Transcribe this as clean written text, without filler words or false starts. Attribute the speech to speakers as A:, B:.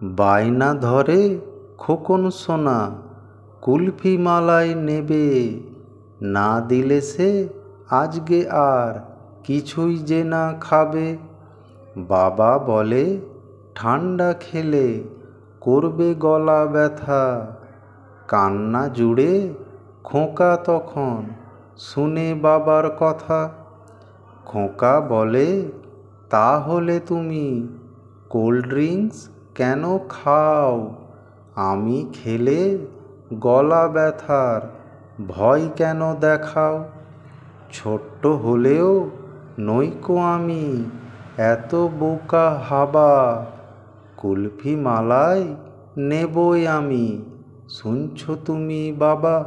A: বায়না ধরে খোকন সোনা কুলফি মালাই নেবে, না দিলে সে আজকে আর কিছুই যে না খাবে। বাবা বলে ঠান্ডা খেলে করবে গলা ব্যথা, কান্না জুড়ে খোকা তখন শুনে বাবার কথা। খোকা বলে তাহলে তুমি কোল্ড ড্রিঙ্কস কেন খাও, আমি খেলে গলা ব্যথার ভয় কেন দেখাও। ছোট্ট হলেও নইকো আমি এত বোকা হাবা, কুলফি মালাই নেবই আমি, শুনছো তুমি বাবা।